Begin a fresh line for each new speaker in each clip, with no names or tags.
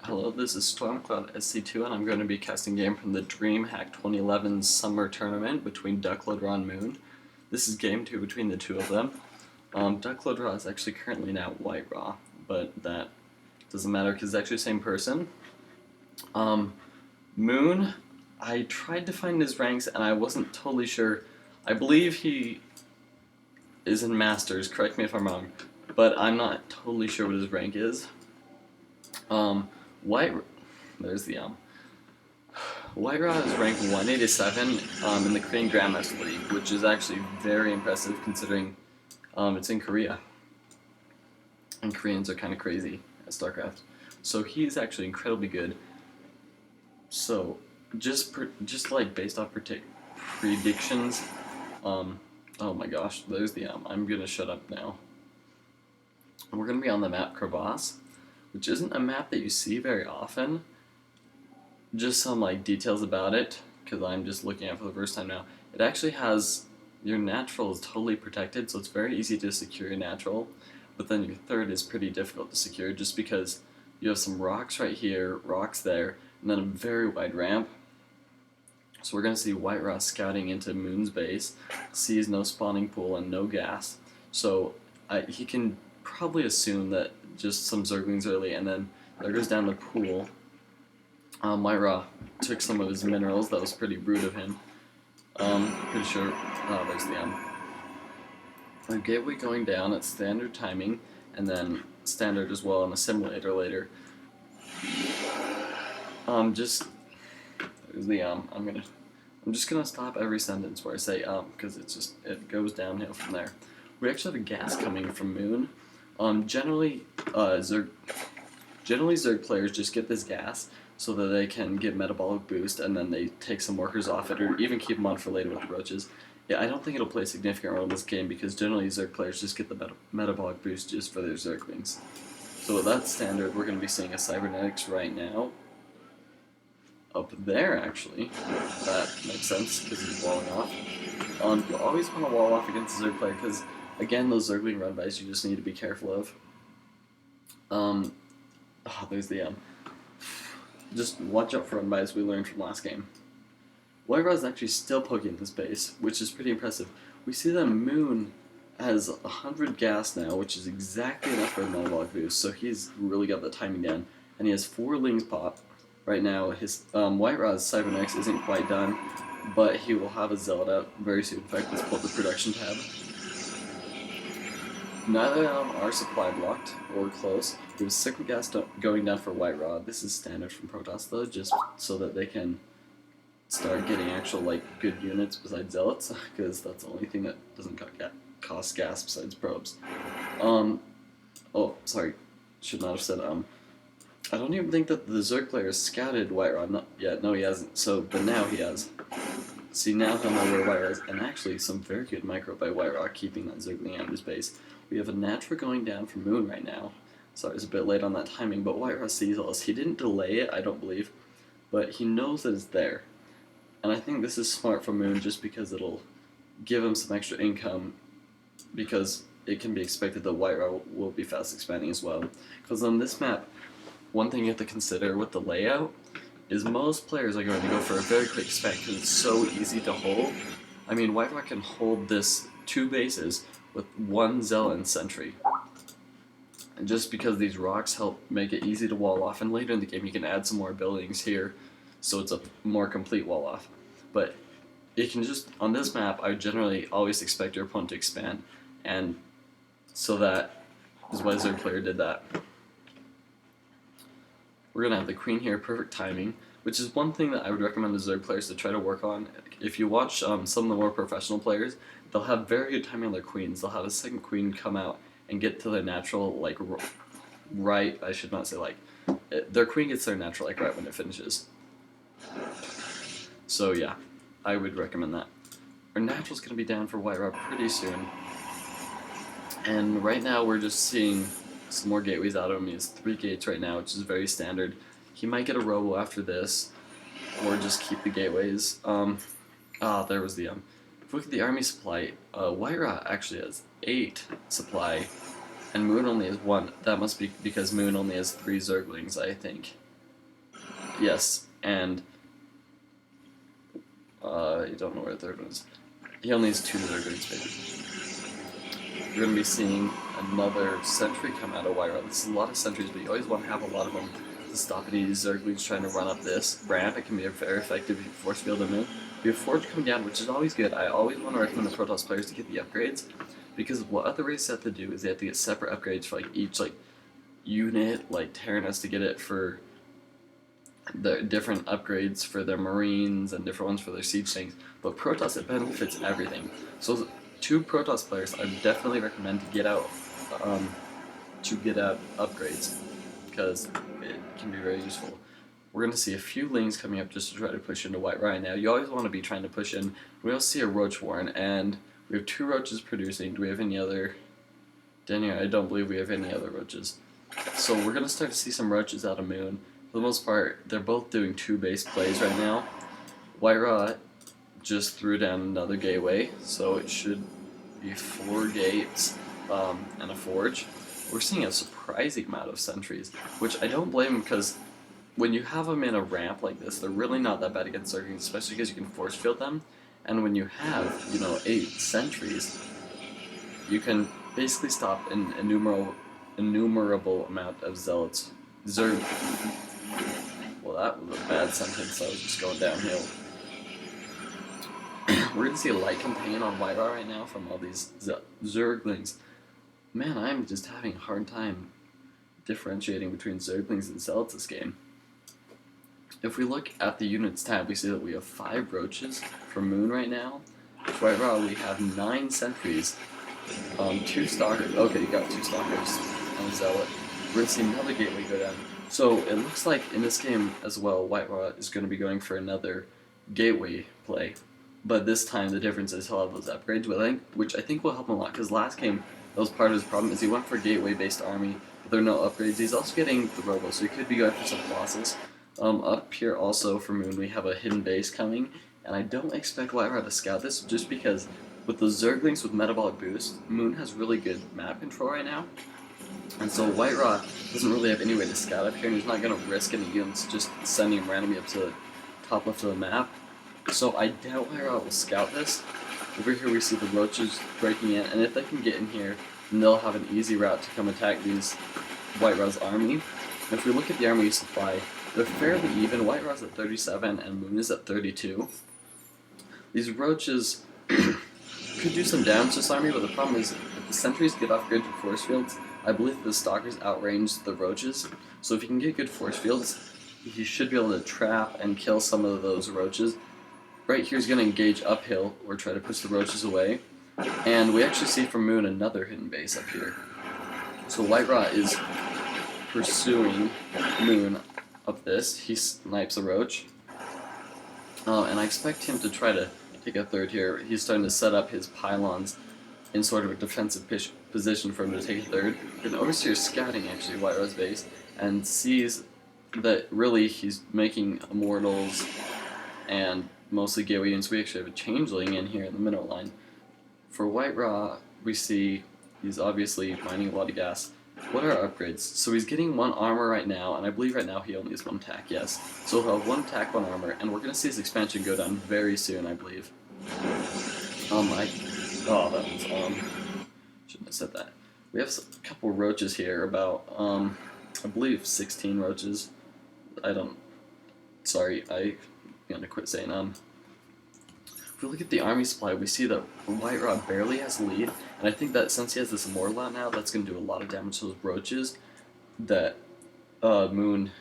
Hello, this is Stormcloud SC2, and I'm going to be casting game from the DreamHack 2011 Summer Tournament between Duckloadra and Moon. This is game 2 between the two of them. Duckloadra is actually currently now White Raw, but that doesn't matter because it's actually the same person. Moon, I tried to find his ranks and I wasn't totally sure. I believe he is in Masters, correct me if I'm wrong, but I'm not totally sure what his rank is. White, there's the White Raw is ranked 187 in the Korean Grandmaster League, which is actually very impressive considering it's in Korea, and Koreans are kind of crazy at StarCraft. So he's actually incredibly good. So just like based off predictions, oh my gosh, there's the I'm gonna shut up now. We're gonna be on the map Crevasse, which isn't a map that you see very often. Just some like details about it, because I'm just looking at it for the first time now. It actually has your natural is totally protected, so it's very easy to secure your natural, but then your third is pretty difficult to secure just because you have some rocks right here, rocks there, and then a very wide ramp. So we're going to see White Raw scouting into Moon's base, sees no spawning pool and no gas, so he can probably assume that just some Zerglings early, and then there goes down the pool. White Raw took some of his minerals. That was pretty rude of him. Pretty sure. Oh, there's the gateway going down at standard timing, and then standard as well in a simulator later. There's the I'm just gonna stop every sentence where I say because it goes downhill from there. We actually have a gas coming from Moon. Generally Zerg players just get this gas so that they can get metabolic boost, and then they take some workers off it, or even keep them on for later with the roaches. Yeah, I don't think it'll play a significant role in this game because generally Zerg players just get the metabolic boost just for their Zerglings. So with that standard, we're going to be seeing a Cybernetics right now. Up there, actually. That makes sense because he's walling off. You always want to wall off against a Zerg player because, again, those Zergling run-bys you just need to be careful of. There's the just watch out for run-bys we learned from last game. White Raw is actually still poking this base, which is pretty impressive. We see that Moon has 100 gas now, which is exactly enough for a metabolic boost, so he's really got the timing down. And he has 4 Lings pop. Right now, his White Raw's Cybernetics isn't quite done, but he will have a Zealot out very soon. In fact, let's pull up the production tab. Neither of them are supply blocked or close. We have cyclic gas going down for White Raw. This is standard from Protoss though, just so that they can start getting actual like good units besides Zealots, because that's the only thing that doesn't cost gas besides probes. Oh, sorry, should not have said I don't even think that the Zerg player has scouted White Raw yet. No, he hasn't. So, but now he has. See, now he'll know where White Raw is, and actually some very good micro by White Raw keeping that Zergling out of his base. We have a Natra going down for Moon right now. Sorry, it's a bit late on that timing, but White Raw sees all this. He didn't delay it, I don't believe, but he knows that it's there. And I think this is smart for Moon just because it'll give him some extra income, because it can be expected that White Raw will be fast expanding as well. Because on this map, one thing you have to consider with the layout is most players are going to go for a very quick spec because it's so easy to hold. I mean, White Raw can hold this 2 bases with 1 Zealot and Sentry. And just because these rocks help make it easy to wall off, and later in the game you can add some more buildings here, so it's a more complete wall off. But it can just, on this map, I generally always expect your opponent to expand, and so that is why the Zerg player did that. We're going to have the Queen here, perfect timing, which is one thing that I would recommend the Zerg players to try to work on. If you watch some of the more professional players, they'll have very good timing on their Queens. They'll have a second Queen come out and get to their natural, like, right, I should not say like, their Queen gets their natural, like, right when it finishes. So yeah, I would recommend that. Our natural's going to be down for White Raw pretty soon. And right now we're just seeing some more gateways out of him. He has 3 gates right now, which is very standard. He might get a robo after this, or just keep the gateways. There was the If we look at the army supply, White Raw actually has 8 supply, and Moon only has 1. That must be because Moon only has 3 Zerglings, I think. Yes, and you don't know where the third one is. He only has 2 Zerglings, baby. We're going to be seeing another sentry come out of Whiterun. This is a lot of sentries, but you always want to have a lot of them to stop any Zerglings trying to run up this ramp. It can be very effective if you force field them in. We have Forge coming down, which is always good. I always want to recommend the Protoss players to get the upgrades, because what other races have to do is they have to get separate upgrades for like each like unit. Like Terran has to get it for the different upgrades for their Marines and different ones for their siege things. But Protoss, it benefits everything. So 2 Protoss players, I definitely recommend to get out upgrades, because it can be very useful. We're going to see a few Lings coming up just to try to push into Whiterun now. You always want to be trying to push in. We also see a Roach Warren, and we have 2 Roaches producing. Do we have any other? Daniel, I don't believe we have any other Roaches. So we're going to start to see some Roaches out of Moon. For the most part, they're both doing 2 base plays right now. Whiterun just threw down another gateway, so it should be 4 gates and a forge. We're seeing a surprising amount of sentries, which I don't blame them, because when you have them in a ramp like this, they're really not that bad against Zerglings, especially because you can force field them. And when you have, 8 sentries, you can basically stop an innumerable amount of zealots. Well, that was a bad sentence. I was just going downhill. We're going to see a light campaign on Whiterun right now from all these Zerglings. Man, I'm just having a hard time differentiating between Zerglings and Zealots this game. If we look at the units tab, we see that we have 5 Roaches for Moon right now. For Whiterun, we have 9 sentries, 2 Stalkers. Okay, you got 2 Stalkers and a Zealot. We're going to see another gateway go down. So it looks like in this game as well, Whiterun is going to be going for another gateway play. But this time the difference is he'll have those upgrades, which I think will help him a lot, because last game that was part of his problem is he went for gateway-based army, but there are no upgrades. He's also getting the Robo, so he could be going for some Colossus. Up here also for Moon we have a hidden base coming, and I don't expect Whiterun to scout this, just because with the Zerglings with Metabolic Boost, Moon has really good map control right now. And so Whiterun doesn't really have any way to scout up here, and he's not going to risk any units just sending him randomly up to the top left of the map. So I doubt Whiterun will scout this. Over here we see the Roaches breaking in, and if they can get in here, then they'll have an easy route to come attack these Whiterun's army. And if we look at the army supply, they're fairly even. Whiterun's at 37 and Moon is at 32. These Roaches could do some damage to this army, but the problem is if the sentries get off grid to force fields, I believe the Stalkers outrange the Roaches. So if he can get good force fields, he should be able to trap and kill some of those Roaches. Right here he's going to engage uphill or try to push the Roaches away. And we actually see from Moon another hidden base up here. So Whiterun is pursuing Moon up this. He snipes a Roach. And I expect him to try to take a third here. He's starting to set up his pylons in sort of a defensive position for him to take a third. And Overseer is scouting actually Whiterun's base and sees that really he's making Immortals and mostly gateway units. We actually have a Changeling in here in the middle line. For Whiterun, we see he's obviously mining a lot of gas. What are our upgrades? So he's getting 1 armor right now, and I believe right now he only has 1 attack, yes. So he'll have 1 attack, 1 armor, and we're going to see his expansion go down very soon, I believe. Oh, that was, shouldn't have said that. We have a couple Roaches here, about, I believe 16 Roaches. Sorry, I'm gonna quit saying, If we look at the army supply, we see that Whiterun barely has a lead, and I think that since he has this Immortal out now, that's going to do a lot of damage to those Roaches that Moon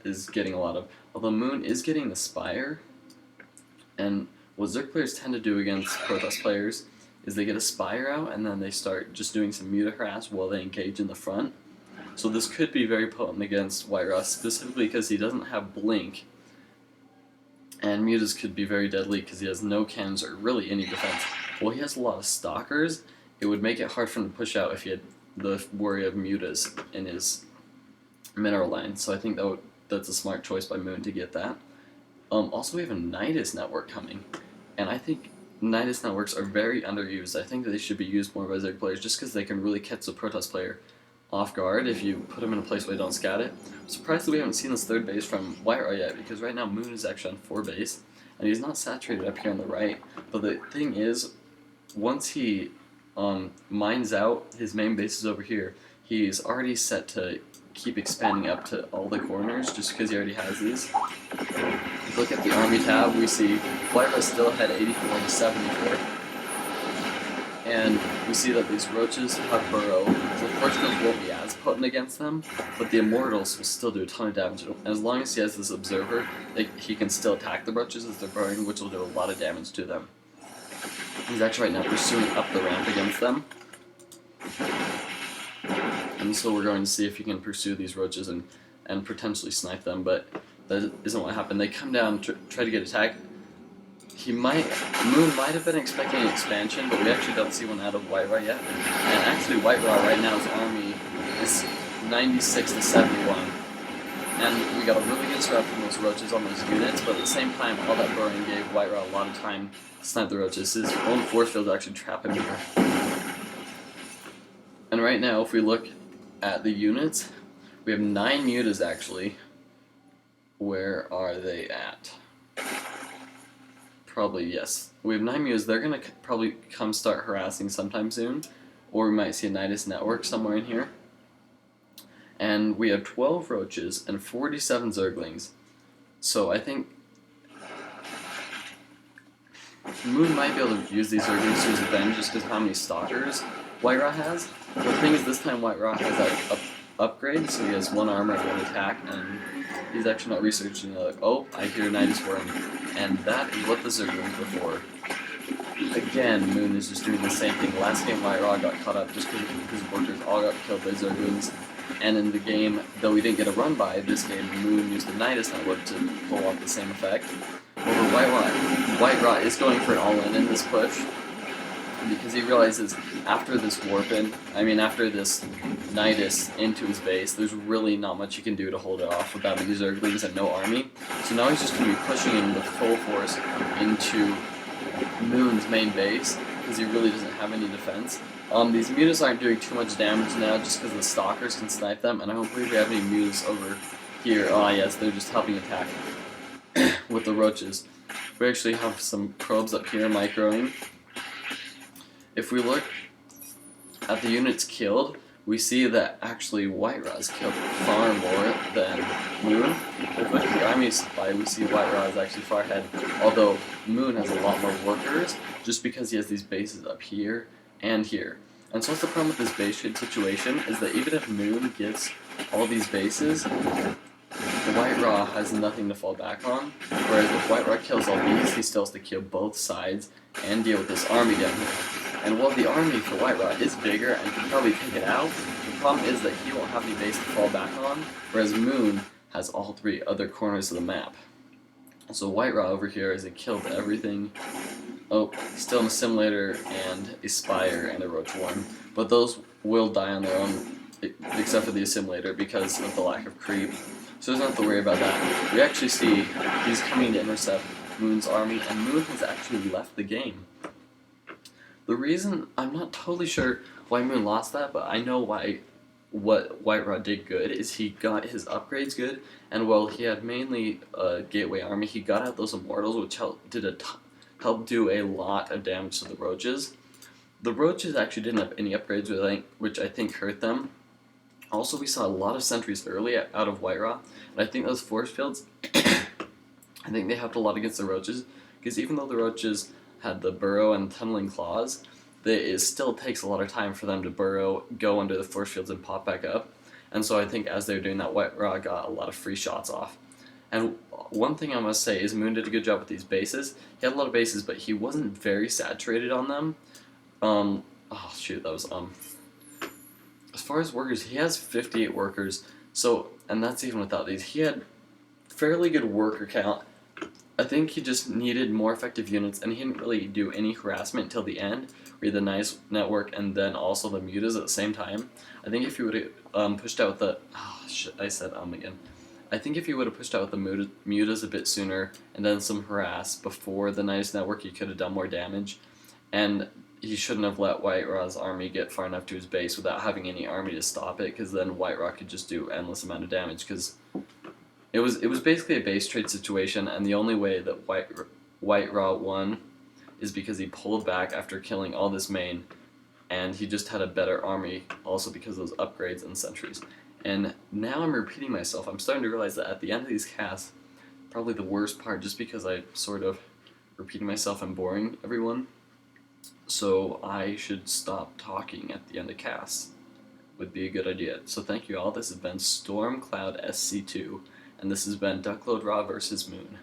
is getting a lot of. Although Moon is getting the Spire, and what Zerg players tend to do against Protoss players is they get a Spire out, and then they start just doing some Muta harass while they engage in the front. So this could be very potent against Whiterun, specifically because he doesn't have Blink. And Mutas could be very deadly because he has no cannons or really any defense. Well, he has a lot of Stalkers. It would make it hard for him to push out if he had the worry of Mutas in his mineral line. So I think that's a smart choice by Moon to get that. Also, we have a Nidus network coming. And I think Nidus networks are very underused. I think that they should be used more by Zerg players just because they can really catch the Protoss player off guard if you put him in a place where they don't scout it. I'm surprised that we haven't seen this third base from White Raw yet, because right now Moon is actually on 4 base, and he's not saturated up here on the right. But the thing is, once he mines out his main bases over here, he's already set to keep expanding up to all the corners just because he already has these. If you look at the Army tab, we see White Raw still had 84 to 74. And we see that these roaches have burrow, so the force fields won't be as potent against them, but the immortals will still do a ton of damage. And as long as he has this observer, he can still attack the roaches as they're burrowing, which will do a lot of damage to them. He's actually right now pursuing up the ramp against them. And so we're going to see if he can pursue these roaches and potentially snipe them, but that isn't what happened. They come down, try to get attacked. Moon might have been expecting an expansion, but we actually don't see one out of White Raw yet. And actually White Raw right now's army is 96 to 71. And we got a really good start from those roaches on those units, but at the same time, all that burrowing gave White Raw a lot of time to snipe the roaches. His own force field actually trap him here. And right now, if we look at the units, we have 9 mutas actually. Where are they at? Probably, yes. We have 9 mutas. They're going to probably come start harassing sometime soon. Or we might see a Nidus network somewhere in here. And we have 12 roaches and 47 zerglings. So I think Moon might be able to use these zerglings to his advantage just because of how many stalkers White Raw has. But the thing is, this time White Raw has that upgrade, so he has 1 armor and 1 attack, and he's actually not researching. Like, oh, I hear Nidus Worm, and that is what the zerglings were for. Again, Moon is just doing the same thing. Last game, White Raw got caught up just because his workers all got killed by zerglings. And in the game, though we didn't get a run by, this game Moon used the Nidus network to pull off the same effect. Over White Raw, White Raw is going for an all-in in this push, because he realizes after this after this Nidus into his base, there's really not much he can do to hold it off without any zerglings and no army. So now he's just going to be pushing in with full force into Moon's main base, because he really doesn't have any defense. These mutas aren't doing too much damage now just because the stalkers can snipe them, and I don't believe we have any mutas over here. Oh yes, they're just helping attack with the roaches. We actually have some probes up here microing. If we look at the units killed, we see that actually White Raw's killed far more than Moon. If we look at the army supply, we see White Raw is actually far ahead, although Moon has a lot more workers, just because he has these bases up here and here. And so what's the problem with this base trade situation is that even if Moon gets all these bases, White Raw has nothing to fall back on, whereas if White Raw kills all these, he still has to kill both sides and deal with this army down here. And while the army for White Raw is bigger and can probably take it out, the problem is that he won't have any base to fall back on, whereas Moon has all 3 other corners of the map. So White Raw over here has killed everything. Oh, still an assimilator and a spire and a roach worm, but those will die on their own, except for the assimilator because of the lack of creep. So there's not to worry about that. We actually see he's coming to intercept Moon's army, and Moon has actually left the game. The reason, I'm not totally sure why Moon lost that, but I know what White Raw did good is he got his upgrades good, and while he had mainly a gateway army, he got out those immortals, which helped do a lot of damage to the roaches. The roaches actually didn't have any upgrades, which I think hurt them. Also, we saw a lot of sentries early out of White Raw, and I think those force fields, I think they helped a lot against the roaches, because even though the roaches had the burrow and tunneling claws, it still takes a lot of time for them to burrow, go under the force fields, and pop back up. And so I think as they were doing that, White Raw got a lot of free shots off. And one thing I must say is Moon did a good job with these bases. He had a lot of bases, but he wasn't very saturated on them. Oh shoot, that was as far as workers, he has 58 workers. So, and that's even without these. He had fairly good worker count. I think he just needed more effective units, and he didn't really do any harassment until the end. We had the nice network and then also the mutas at the same time. I think if he would have pushed out with the again. I think if he would have pushed out with the mutas a bit sooner and then some harass before the nice network, he could have done more damage. And he shouldn't have let White Raw's army get far enough to his base without having any army to stop it, because then White Raw could just do endless amount of damage. Because it was basically a base trade situation, and the only way that White Raw won is because he pulled back after killing all this main, and he just had a better army, also because of those upgrades and sentries. And now I'm repeating myself. I'm starting to realize that at the end of these casts, probably the worst part, just because I sort of repeating myself and boring everyone. So I should stop talking at the end of casts. Would be a good idea. So thank you all. This has been Stormcloud SC2, and this has been Duckloadra versus Moon.